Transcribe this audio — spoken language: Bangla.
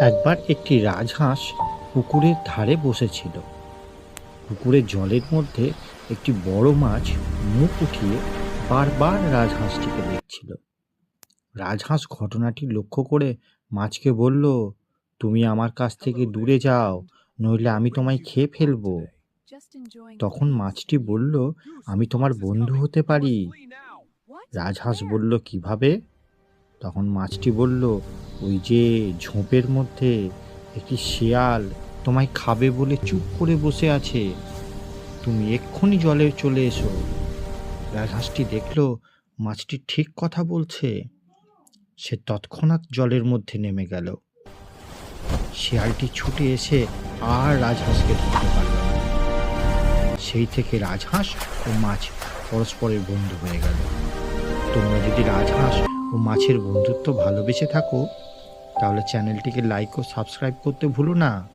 একবার একটি রাজহাঁস পুকুরের ধারে বসেছিল। পুকুরের জলের মধ্যে একটি বড় মাছ মুখ উঠিয়ে বারবার রাজহাঁসটিকে দেখছিল। রাজহাঁস ঘটনাটি লক্ষ্য করে মাছকে বলল, তুমি আমার কাছ থেকে দূরে যাও, নইলে আমি তোমায় খেয়ে ফেলবো। তখন মাছটি বলল, আমি তোমার বন্ধু হতে পারি। রাজহাঁস বলল, কিভাবে? তখন মাছটি বলল, ওই যে ঝোপের মধ্যে একটি শেয়াল তোমায় খাবে বলে চুপ করে বসে আছে, তুমি এক্ষুনি জলে চলে এসো। রাজহাঁসটি দেখল মাছটি ঠিক কথা বলছে। সে তৎক্ষণাৎ জলের মধ্যে নেমে গেল। শেয়ালটি ছুটে এসে আর রাজহাঁসকে ধরতে পারল না। সেই থেকে রাজহাঁস ও মাছ পরস্পরের বন্ধু হয়ে গেল। তোমরা যদি রাজহাঁস ও মাছের বন্ধুত্ব ভালোবেসে থাকো, তাহলে চ্যানেলটিকে লাইক ও সাবস্ক্রাইব করতে ভুলো না।